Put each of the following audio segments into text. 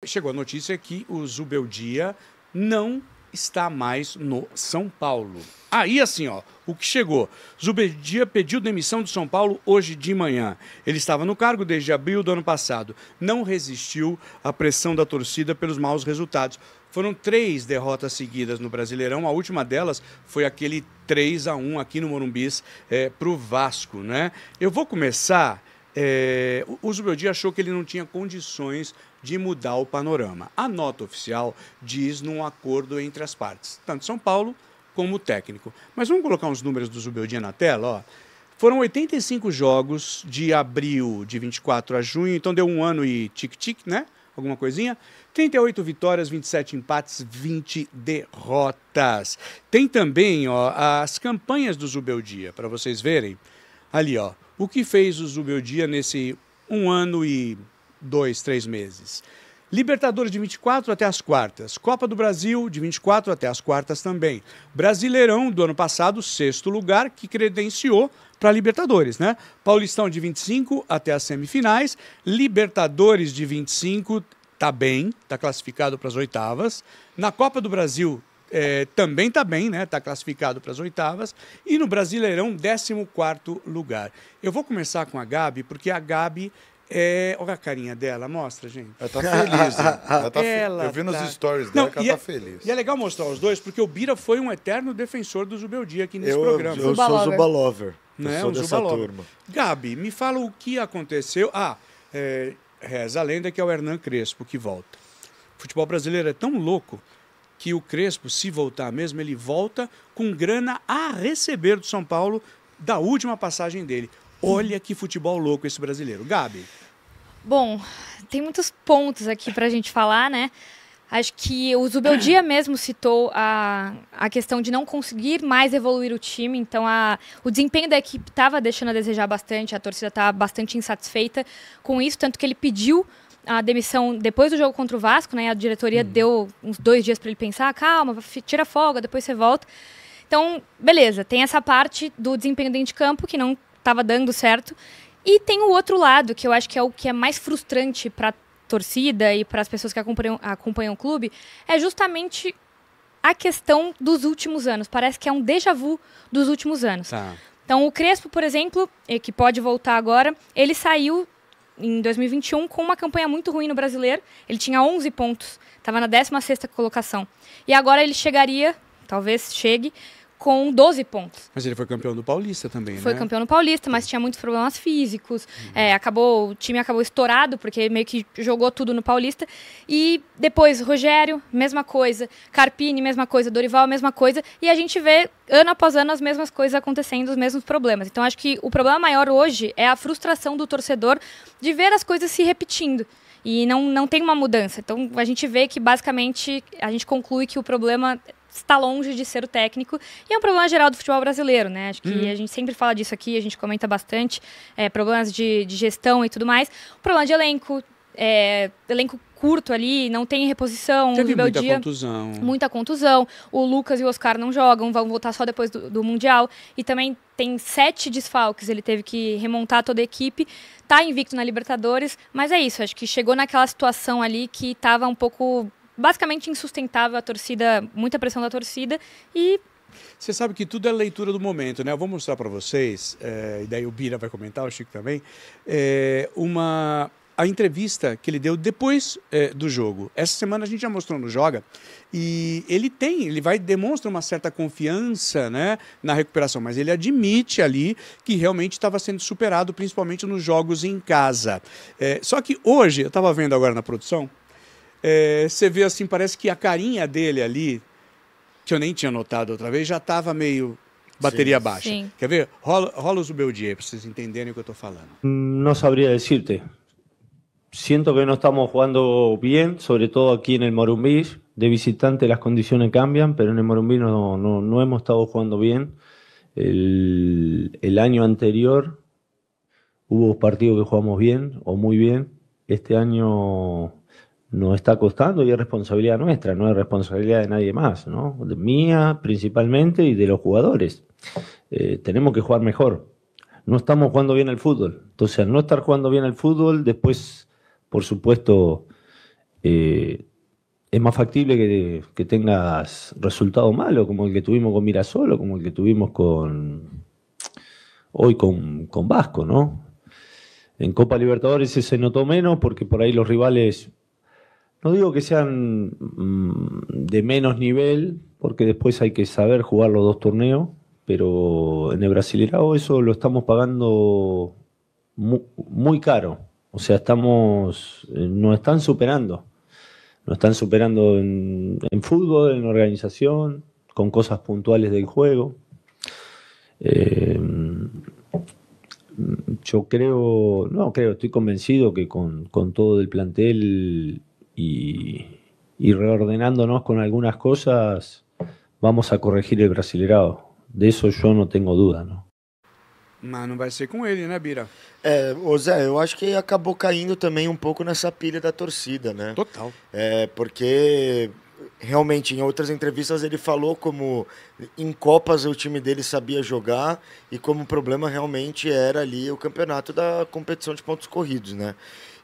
chegou a notícia que o Zubeldia não está mais no São Paulo. Aí, assim, ó, o que chegou. Zubeldia pediu demissão do São Paulo hoje de manhã. Ele estava no cargo desde abril do ano passado. Não resistiu à pressão da torcida pelos maus resultados. Foram 3 derrotas seguidas no Brasileirão. A última delas foi aquele 3-1 aqui no Morumbis para o Vasco, né? Eu vou começar... o Zubeldia achou que ele não tinha condições de mudar o panorama. A nota oficial diz num acordo entre as partes, tanto São Paulo como o técnico. Mas vamos colocar uns números do Zubeldia na tela, ó. Foram 85 jogos de abril de 24 a junho, então deu 1 ano e tic-tic, né? Alguma coisinha. 38 vitórias, 27 empates, 20 derrotas. Tem também, ó, as campanhas do Zubeldia, para vocês verem. Ali, ó. O que fez o Zubeldia nesse 1 ano e 2, 3 meses? Libertadores de 24 até as quartas. Copa do Brasil de 24 até as quartas também. Brasileirão do ano passado, 6º lugar, que credenciou para Libertadores, né? Paulistão de 25 até as semifinais. Libertadores de 25, tá bem, tá classificado para as oitavas. Na Copa do Brasil também está bem, né? Está classificado para as oitavas. E no Brasileirão, 14º lugar. Eu vou começar com a Gabi, porque a Gabi... olha a carinha dela, mostra, gente. Ela tá feliz, hein? Eu vi nos stories dela que ela tá feliz. E é legal mostrar os dois, porque o Bira foi um eterno defensor do Zubeldia aqui nesse programa. Eu sou Zuba Lover. Né? Eu sou dessa turma. Gabi, me fala o que aconteceu. Reza a lenda que é o Hernan Crespo que volta. O futebol brasileiro é tão louco que o Crespo, se voltar mesmo, ele volta com grana a receber do São Paulo da última passagem dele. Olha que futebol louco esse brasileiro. Gabi. Bom, tem muitos pontos aqui para a gente falar, né? Acho que o Zubeldia mesmo citou a questão de não conseguir mais evoluir o time. Então, o desempenho da equipe estava deixando a desejar bastante. A torcida estava bastante insatisfeita com isso. Tanto que ele pediu a demissão depois do jogo contra o Vasco, né? A diretoria deu uns 2 dias para ele pensar. Calma, tira folga, depois você volta. Então, beleza. Tem essa parte do desempenho dentro de campo que não estava dando certo. E tem o outro lado, que eu acho que é o que é mais frustrante para a torcida e para as pessoas que acompanham o clube, é justamente a questão dos últimos anos. Parece que é um déjà vu dos últimos anos. Tá. Então, o Crespo, por exemplo, que pode voltar agora, ele saiu em 2021 com uma campanha muito ruim no Brasileiro. Ele tinha 11 pontos, estava na 16ª colocação. E agora ele chegaria, talvez chegue, com 12 pontos. Mas ele foi campeão do Paulista também, né? Foi campeão no Paulista, mas tinha muitos problemas físicos. O time acabou estourado, porque meio que jogou tudo no Paulista. E depois, Rogério, mesma coisa. Carpini, mesma coisa. Dorival, mesma coisa. E a gente vê, ano após ano, as mesmas coisas acontecendo, os mesmos problemas. Então, acho que o problema maior hoje é a frustração do torcedor de ver as coisas se repetindo. E não tem uma mudança. Então, a gente vê que, basicamente, a gente conclui que o problema está longe de ser o técnico, e é um problema geral do futebol brasileiro, né? Acho que a gente sempre fala disso aqui, a gente comenta bastante, problemas de gestão e tudo mais. O problema de elenco, elenco curto ali, não tem reposição. Teve muita contusão. Muita contusão. O Lucas e o Oscar não jogam, vão voltar só depois do Mundial. E também tem 7 desfalques, ele teve que remontar toda a equipe. Tá invicto na Libertadores, mas é isso, acho que chegou naquela situação ali que estava um pouco... basicamente insustentável, a torcida, muita pressão da torcida e... Você sabe que tudo é leitura do momento, né? Eu vou mostrar para vocês, e daí o Bira vai comentar, o Chico também, a entrevista que ele deu depois do jogo. Essa semana a gente já mostrou no Joga, e ele demonstra uma certa confiança, né, na recuperação, mas ele admite ali que realmente estava sendo superado, principalmente nos jogos em casa. Só que hoje, eu estava vendo agora na produção, você vê assim, parece que a carinha dele ali, que eu nem tinha notado outra vez, já estava meio bateria baixa. Sim. Quer ver? Rola o Zubeldia para vocês entenderem o que eu estou falando. No sabría decirte. Siento que no estamos jugando bien, sobre todo aquí en el Morumbí. De visitante las condiciones cambian, pero en el Morumbí no hemos estado jugando bien. El año anterior hubo partidos que jugamos bien o muy bien. Este año nos está costando y es responsabilidad nuestra, no es responsabilidad de nadie más, ¿no? De mía principalmente y de los jugadores. Tenemos que jugar mejor. No estamos jugando bien al fútbol. Entonces, al no estar jugando bien al fútbol, después, por supuesto, es más factible que tengas resultados malos, como el que tuvimos con Mirasol o como el que tuvimos hoy con Vasco, ¿no? En Copa Libertadores se notó menos porque por ahí los rivales, no digo que sean de menos nivel, porque después hay que saber jugar los 2 torneos, pero en el Brasileirao eso lo estamos pagando muy caro. O sea, nos están superando. Nos están superando en fútbol, en organización, con cosas puntuales del juego. Estoy convencido que con todo el plantel y reordenándonos con algunas cosas, vamos a corregir el Brasileirao. De eso yo no tengo duda, ¿no? Mas não vai ser com ele, né, Bira? Ô Zé, eu acho que acabou caindo também um pouco nessa pilha da torcida, né? Total. Porque realmente em outras entrevistas ele falou como em Copas o time dele sabia jogar e como o problema realmente era ali o campeonato da competição de pontos corridos, né?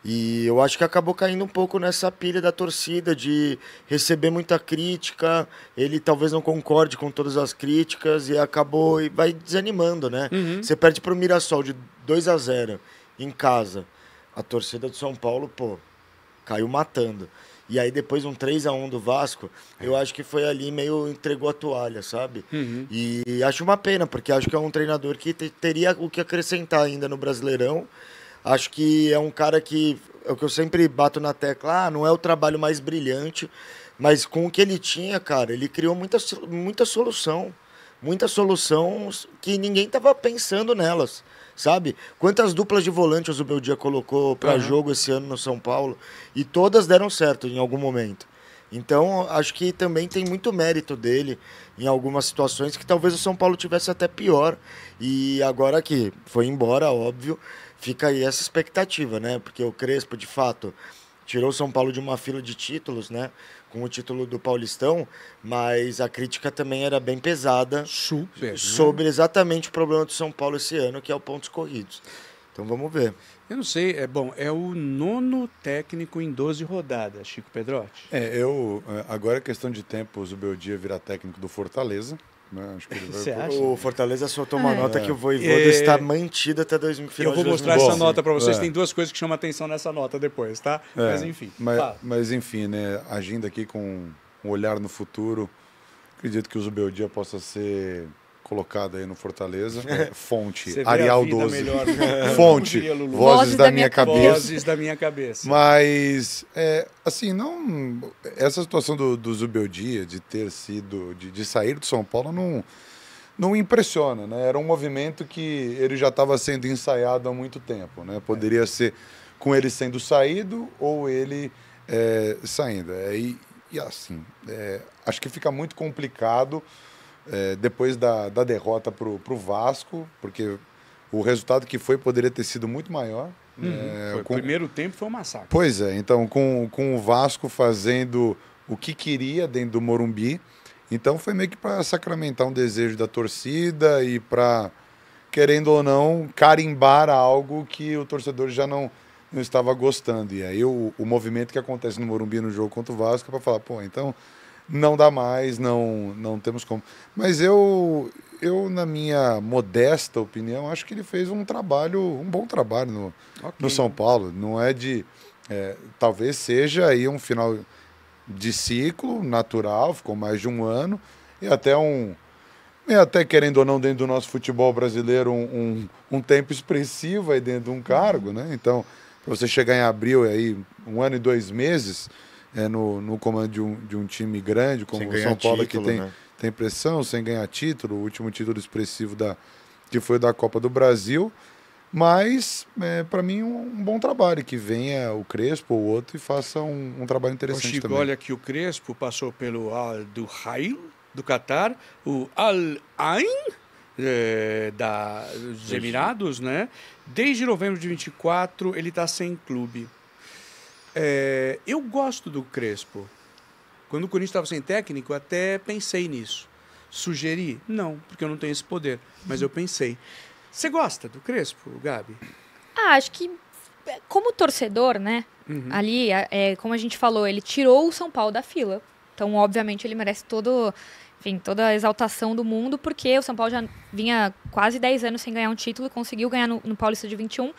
E eu acho que acabou caindo um pouco nessa pilha da torcida de receber muita crítica, ele talvez não concorde com todas as críticas e vai desanimando, né? Uhum. Você perde para o Mirassol de 2-0 em casa, a torcida do São Paulo, caiu matando. E aí depois um 3-1 do Vasco, eu acho que foi ali meio entregou a toalha, sabe? Uhum. E acho uma pena, porque acho que é um treinador que teria o que acrescentar ainda no Brasileirão. Acho que é um cara que, é o que eu sempre bato na tecla, não é o trabalho mais brilhante, mas com o que ele tinha, cara, ele criou muita solução. Muitas soluções que ninguém estava pensando nelas, sabe? Quantas duplas de volante o Zubeldia colocou para jogo esse ano no São Paulo e todas deram certo em algum momento. Então, acho que também tem muito mérito dele em algumas situações que talvez o São Paulo tivesse até pior. E agora que foi embora, óbvio, fica aí essa expectativa, né? Porque o Crespo, de fato, tirou o São Paulo de uma fila de títulos, né? Com o título do Paulistão, mas a crítica também era bem pesada sobre exatamente o problema do São Paulo esse ano, que é o pontos corridos. Então vamos ver. Eu não sei, é o 9º técnico em 12 rodadas, Chico Pedrotti. Agora é questão de tempo o Zubeldia virar técnico do Fortaleza. Né? Acho que ele Você acha? O Fortaleza soltou uma nota que o Vojvoda está mantido até 2020. Eu vou mostrar essa nota para vocês. Tem 2 coisas que chamam atenção nessa nota depois, tá? Mas enfim. Mas enfim, né? Agindo aqui com um olhar no futuro, acredito que o Zubeldia possa ser colocado aí no Fortaleza. Fonte, Arial 12. Melhor, né? Fonte, vozes da minha cabeça. Vozes da minha cabeça. Mas, assim, não... Essa situação do Zubeldia, de ter sido... De sair do São Paulo, não impressiona, né? Era um movimento que ele já estava sendo ensaiado há muito tempo, né? Poderia ser com ele sendo saído ou ele saindo. E assim, acho que fica muito complicado depois da derrota para o Vasco, porque o resultado que foi poderia ter sido muito maior. O primeiro tempo foi um massacre. Pois é, então com o Vasco fazendo o que queria dentro do Morumbi, então foi meio que para sacramentar um desejo da torcida e para, querendo ou não, carimbar algo que o torcedor já não estava gostando. E aí o movimento que acontece no Morumbi no jogo contra o Vasco é para falar, então não dá mais, não temos como. Mas eu, na minha modesta opinião, acho que ele fez um bom trabalho no São Paulo. Não é de... talvez seja aí um final de ciclo natural, ficou mais de um ano, e até querendo ou não, dentro do nosso futebol brasileiro, um tempo expressivo aí dentro de um cargo, né? Então, para você chegar em abril, aí 1 ano e 2 meses... no comando de um time grande como o São Paulo, título, que tem pressão, sem ganhar título, o último título expressivo que foi da Copa do Brasil, mas para mim um bom trabalho, que venha o Crespo ou outro e faça um trabalho interessante. Chico, também. Olha que o Crespo passou pelo Al-Duhail do Catar, o Al-Ain dos Emirados, né? Desde novembro de 24 ele está sem clube. Eu gosto do Crespo. Quando o Corinthians estava sem técnico, eu até pensei nisso. Sugeri? Não, porque eu não tenho esse poder. Mas eu pensei. Você gosta do Crespo, Gabi? Acho que como torcedor, né? Ali, como a gente falou, ele tirou o São Paulo da fila. Então, obviamente, ele merece toda a exaltação do mundo, porque o São Paulo já vinha quase 10 anos sem ganhar um título, conseguiu ganhar no Paulista de 21.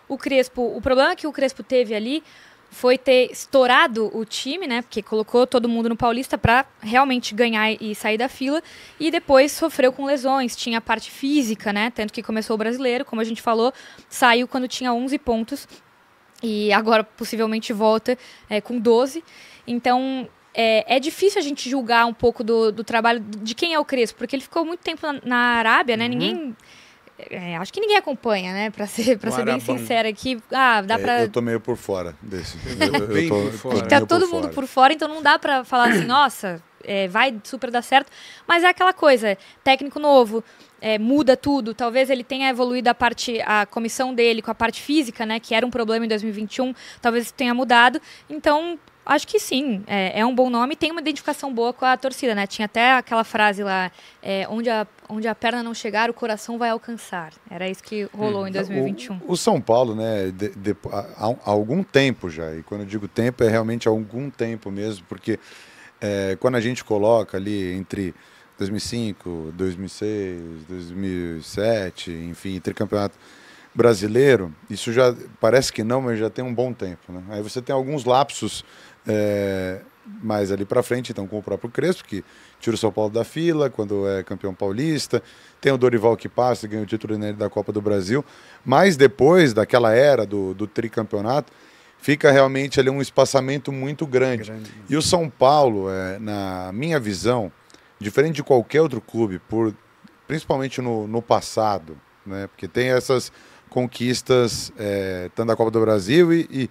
O problema que o Crespo teve ali foi ter estourado o time, né? Porque colocou todo mundo no Paulista para realmente ganhar e sair da fila. E depois sofreu com lesões, tinha a parte física, né? Tanto que começou o Brasileiro, como a gente falou, saiu quando tinha 11 pontos. E agora possivelmente volta com 12. Então é difícil a gente julgar um pouco do trabalho de quem é o Crespo, porque ele ficou muito tempo na Arábia, né? Acho que ninguém acompanha, né? Pra ser bem sincera aqui. Dá pra... Eu tô meio por fora desse. Tá todo mundo por fora, então não dá pra falar assim, nossa, vai super dar certo. Mas é aquela coisa, técnico novo, muda tudo. Talvez ele tenha evoluído a comissão dele com a parte física, né? Que era um problema em 2021. Talvez isso tenha mudado. Então, acho que sim, é um bom nome e tem uma identificação boa com a torcida, né? Tinha até aquela frase lá, onde a perna não chegar, o coração vai alcançar. Era isso que rolou em 2021. O São Paulo, né, há algum tempo já, e quando eu digo tempo, é realmente há algum tempo mesmo, porque quando a gente coloca ali entre 2005, 2006, 2007, enfim, tricampeonato brasileiro, isso já parece que não, mas já tem um bom tempo, né? Aí você tem alguns lapsos mais ali para frente, então com o próprio Crespo, que tira o São Paulo da fila quando é campeão paulista, tem o Dorival que passa e ganha o título da Copa do Brasil, mas depois daquela era do tricampeonato, fica realmente ali um espaçamento muito grande. E o São Paulo, na minha visão, diferente de qualquer outro clube, principalmente no passado, né? Porque tem essas conquistas tanto da Copa do Brasil e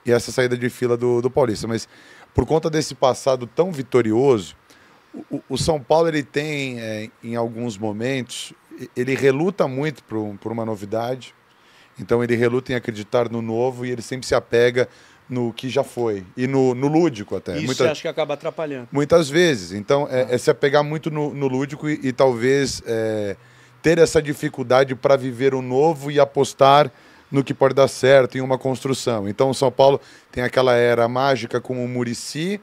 essa saída de fila do Paulista, mas por conta desse passado tão vitorioso, o São Paulo ele tem, em alguns momentos, ele reluta muito por uma novidade, então ele reluta em acreditar no novo e ele sempre se apega no que já foi, e no lúdico até. Isso eu acho que acaba atrapalhando. Muitas vezes, então é se apegar muito no lúdico e talvez ter essa dificuldade para viver o novo e apostar no que pode dar certo em uma construção. Então o São Paulo tem aquela era mágica com o Muricy,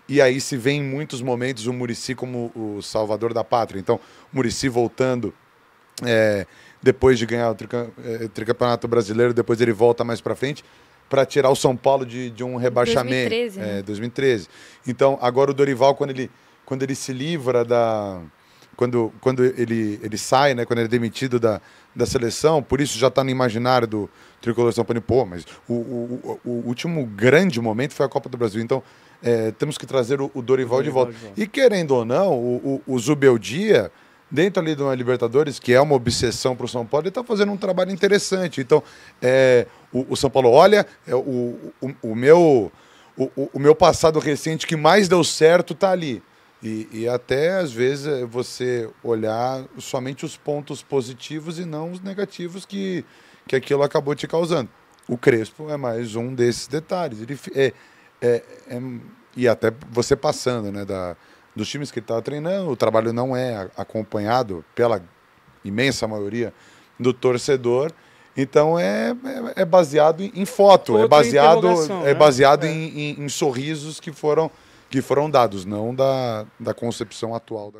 e aí se vê em muitos momentos o Muricy como o salvador da pátria. Então o Muricy voltando depois de ganhar o tricampeonato brasileiro, depois ele volta mais para frente para tirar o São Paulo de um rebaixamento. 2013, né? 2013. Então agora o Dorival, quando ele se livra quando ele sai, né, quando ele é demitido da seleção, por isso já está no imaginário do tricolor São Paulo, mas o último grande momento foi a Copa do Brasil, então temos que trazer o Dorival de volta. E querendo ou não, o Zubeldia, dentro ali de uma Libertadores, que é uma obsessão para o São Paulo, ele está fazendo um trabalho interessante. Então, o São Paulo, olha, o meu passado recente que mais deu certo está ali. E até, às vezes, você olhar somente os pontos positivos e não os negativos que aquilo acabou te causando. O Crespo é mais um desses detalhes. E até você passando, né, dos times que ele estava treinando, o trabalho não é acompanhado pela imensa maioria do torcedor. Então é baseado em foto, é baseado em sorrisos que foram dados, não da concepção atual.